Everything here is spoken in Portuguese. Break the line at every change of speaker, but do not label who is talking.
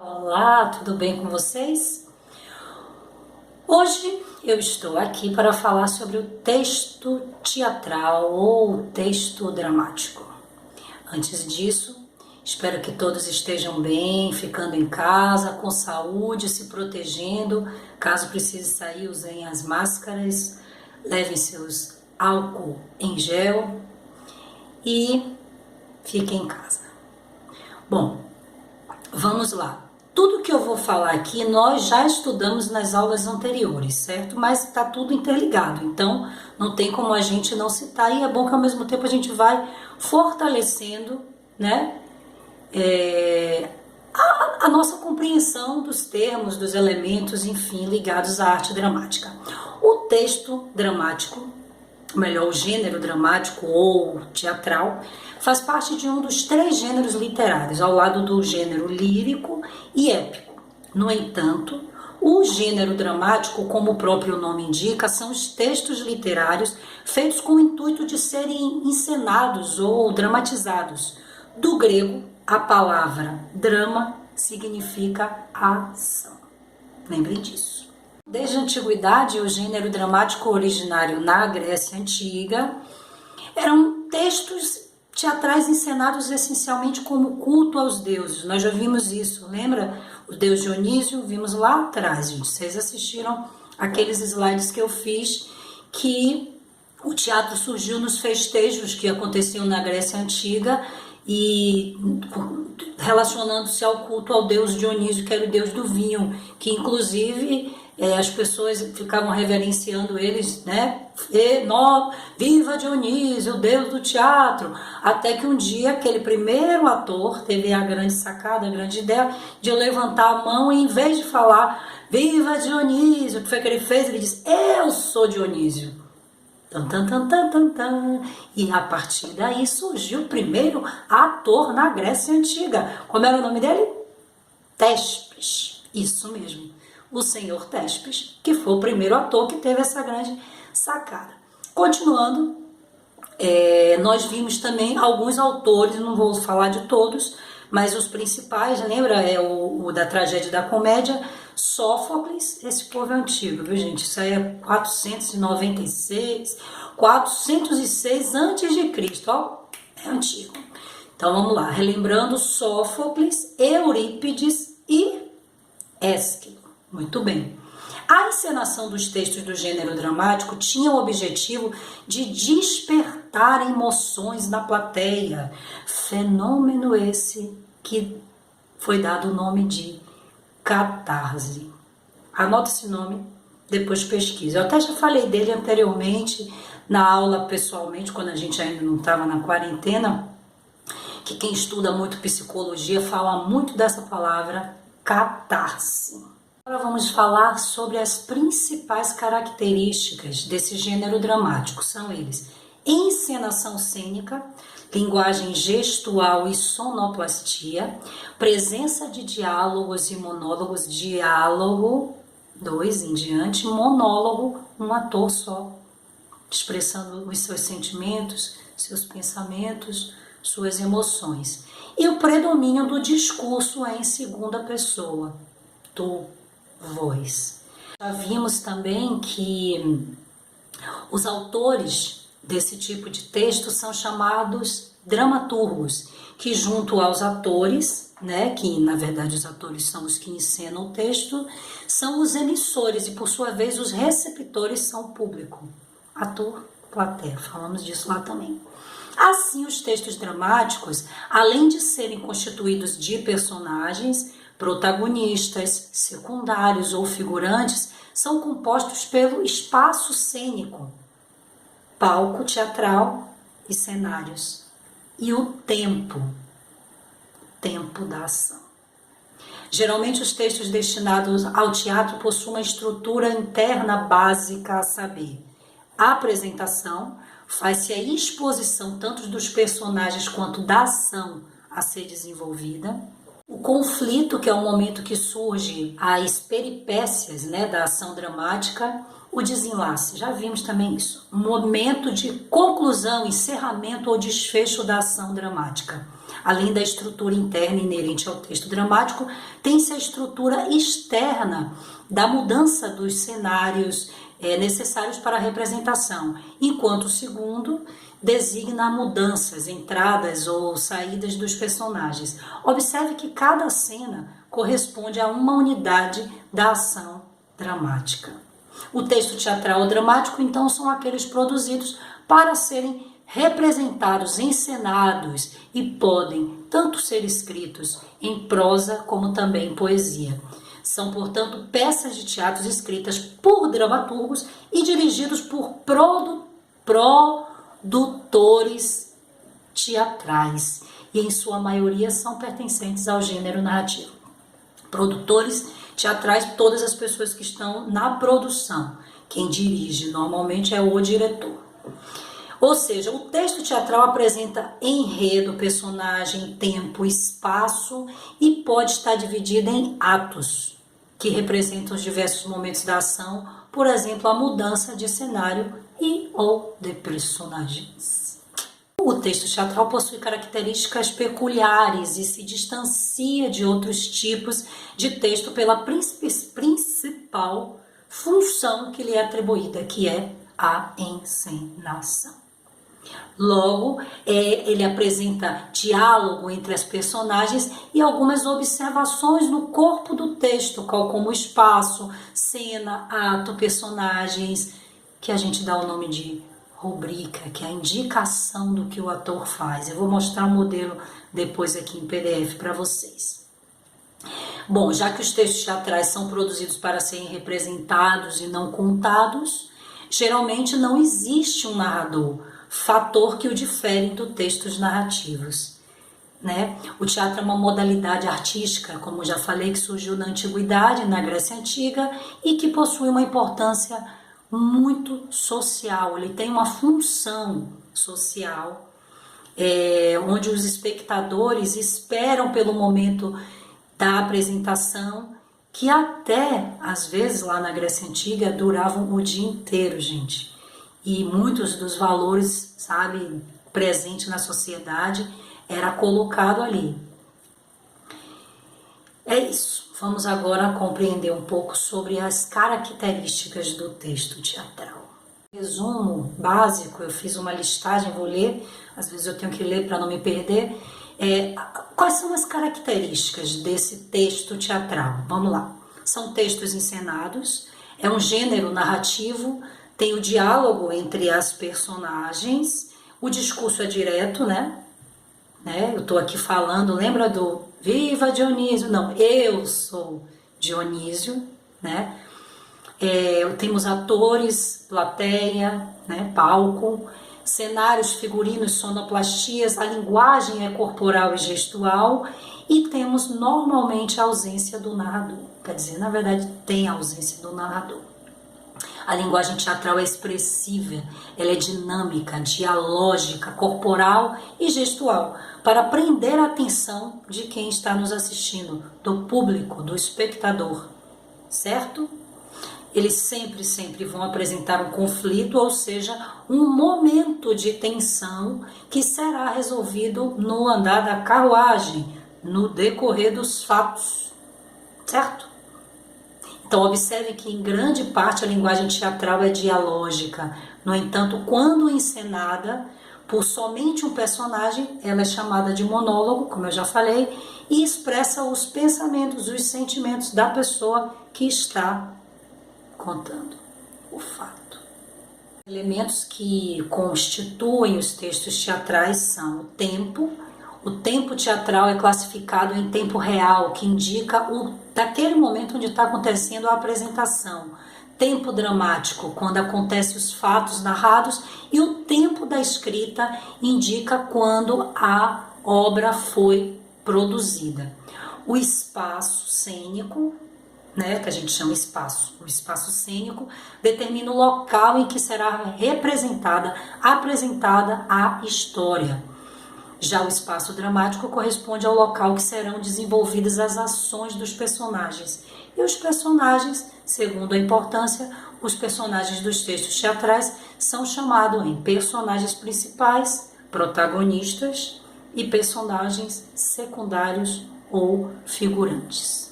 Olá, tudo bem com vocês? Hoje eu estou aqui para falar sobre o texto teatral ou texto dramático. Antes disso, espero que todos estejam bem, ficando em casa, com saúde, se protegendo. Caso precise sair, usem as máscaras, levem seus álcool em gel e fiquem em casa. Bom, vamos lá. Tudo que eu vou falar aqui nós já estudamos nas aulas anteriores, certo? Mas está tudo interligado, então não tem como a gente não citar, e é bom que ao mesmo tempo a gente vai fortalecendo, né, a nossa compreensão dos termos, dos elementos, enfim, ligados à arte dramática. O texto dramático, melhor, o gênero dramático ou teatral, faz parte de um dos 3 gêneros literários, ao lado do gênero lírico e épico. No entanto, o gênero dramático, como o próprio nome indica, são os textos literários feitos com o intuito de serem encenados ou dramatizados. Do grego, a palavra drama significa ação. Lembrem disso. Desde a antiguidade, o gênero dramático originário na Grécia Antiga eram textos teatrais encenados essencialmente como culto aos deuses. Nós já vimos isso, lembra? O deus Dionísio, vimos lá atrás, gente. Vocês assistiram aqueles slides que eu fiz, que o teatro surgiu nos festejos que aconteciam na Grécia Antiga e relacionando-se ao culto ao deus Dionísio, que era o deus do vinho, que inclusive as pessoas ficavam reverenciando eles, né? Viva Dionísio, o deus do teatro. Até que um dia aquele primeiro ator teve a grande sacada, a grande ideia de levantar a mão e, em vez de falar viva Dionísio, o que foi que ele fez? Ele disse: eu sou Dionísio. Tan, tan, tan, tan, tan, tan. E a partir daí surgiu o primeiro ator na Grécia Antiga. Como era o nome dele? Tespes. Isso mesmo. O senhor Tespes, que foi o primeiro ator que teve essa grande sacada. Continuando, nós vimos também alguns autores, não vou falar de todos, mas os principais, lembra? O da tragédia e da comédia, Sófocles. Esse povo é antigo, viu, gente? Isso aí é 496, 406 a.C., ó, é antigo. Então vamos lá, relembrando: Sófocles, Eurípides e Ésquilo. Muito bem. A encenação dos textos do gênero dramático tinha o objetivo de despertar emoções na plateia. Fenômeno esse que foi dado o nome de catarse. Anota esse nome, depois pesquisa. Eu até já falei dele anteriormente na aula pessoalmente, quando a gente ainda não estava na quarentena, que quem estuda muito psicologia fala muito dessa palavra catarse. Agora vamos falar sobre as principais características desse gênero dramático. São eles: encenação cênica, linguagem gestual e sonoplastia, presença de diálogos e monólogos, diálogo, 2 em diante, monólogo, um ator só, expressando os seus sentimentos, seus pensamentos, suas emoções. E o predomínio do discurso é em segunda pessoa, tu, voz. Já vimos também que os autores desse tipo de texto são chamados dramaturgos, que junto aos atores, né, que na verdade os atores são os que encenam o texto, são os emissores e por sua vez os receptores são o público, ator, plateia, falamos disso lá também. Assim, os textos dramáticos, além de serem constituídos de personagens, protagonistas, secundários ou figurantes, são compostos pelo espaço cênico, palco teatral e cenários, e o tempo da ação. Geralmente os textos destinados ao teatro possuem uma estrutura interna básica, a saber: a apresentação, faz-se a exposição tanto dos personagens quanto da ação a ser desenvolvida. O conflito, que é o momento que surge as peripécias, né, da ação dramática. O desenlace, já vimos também isso. Um momento de conclusão, encerramento ou desfecho da ação dramática. além da estrutura interna inerente ao texto dramático, tem-se a estrutura externa da mudança dos cenários necessários para a representação, enquanto o segundo designa mudanças, entradas ou saídas dos personagens. Observe que cada cena corresponde a uma unidade da ação dramática. O texto teatral ou dramático, então, são aqueles produzidos para serem representados, encenados e podem tanto ser escritos em prosa como também em poesia. São, portanto, peças de teatro escritas por dramaturgos e dirigidos por produtores teatrais e, em sua maioria, são pertencentes ao gênero narrativo. Produtores teatrais, todas as pessoas que estão na produção. Quem dirige normalmente é o diretor. Ou seja, o texto teatral apresenta enredo, personagem, tempo, espaço e pode estar dividido em atos, que representam os diversos momentos da ação, por exemplo, a mudança de cenário e ou de personagens. O texto teatral possui características peculiares e se distancia de outros tipos de texto pela principal função que lhe é atribuída, que é a encenação. Logo, ele apresenta diálogo entre as personagens e algumas observações no corpo do texto, como espaço, cena, ato, personagens, que a gente dá o nome de rubrica, que é a indicação do que o ator faz. Eu vou mostrar o modelo depois aqui em PDF para vocês. Bom, já que os textos teatrais são produzidos para serem representados e não contados, geralmente não existe um narrador, fator que o difere dos textos narrativos, né? O teatro é uma modalidade artística, como já falei, que surgiu na Antiguidade, na Grécia Antiga, e que possui uma importância muito social. Ele tem uma função social, onde os espectadores esperam pelo momento da apresentação, que até, às vezes, lá na Grécia Antiga, duravam o dia inteiro, gente. E muitos dos valores, sabe, presentes na sociedade, era colocado ali. É isso. Vamos agora compreender um pouco sobre as características do texto teatral. Resumo básico, eu fiz uma listagem, vou ler, às vezes eu tenho que ler para não me perder. Quais são as características desse texto teatral? Vamos lá. São textos encenados, é um gênero narrativo, tem o diálogo entre as personagens, o discurso é direto, né? Eu estou aqui falando, lembra do Viva Dionísio? Não, eu sou Dionísio, né? Temos atores, plateia, né? Palco, cenários, figurinos, sonoplastias, a linguagem é corporal e gestual e temos normalmente a ausência do narrador. Quer dizer, na verdade, tem a ausência do narrador. A linguagem teatral é expressiva, ela é dinâmica, dialógica, corporal e gestual, para prender a atenção de quem está nos assistindo, do público, do espectador, certo? Eles sempre vão apresentar um conflito, ou seja, um momento de tensão que será resolvido no andar da carruagem, no decorrer dos fatos, certo? Então, observe que, em grande parte, a linguagem teatral é dialógica. No entanto, quando encenada por somente um personagem, ela é chamada de monólogo, como eu já falei, e expressa os pensamentos, os sentimentos da pessoa que está contando o fato. Elementos que constituem os textos teatrais são o tempo. O tempo teatral é classificado em tempo real, que indica daquele momento onde está acontecendo a apresentação. Tempo dramático, quando acontecem os fatos narrados, e o tempo da escrita indica quando a obra foi produzida. O espaço cênico, que a gente chama espaço, o espaço cênico, determina o local em que será apresentada a história. Já o espaço dramático corresponde ao local que serão desenvolvidas as ações dos personagens. E os personagens, segundo a importância, os personagens dos textos teatrais são chamados em personagens principais, protagonistas, e personagens secundários ou figurantes.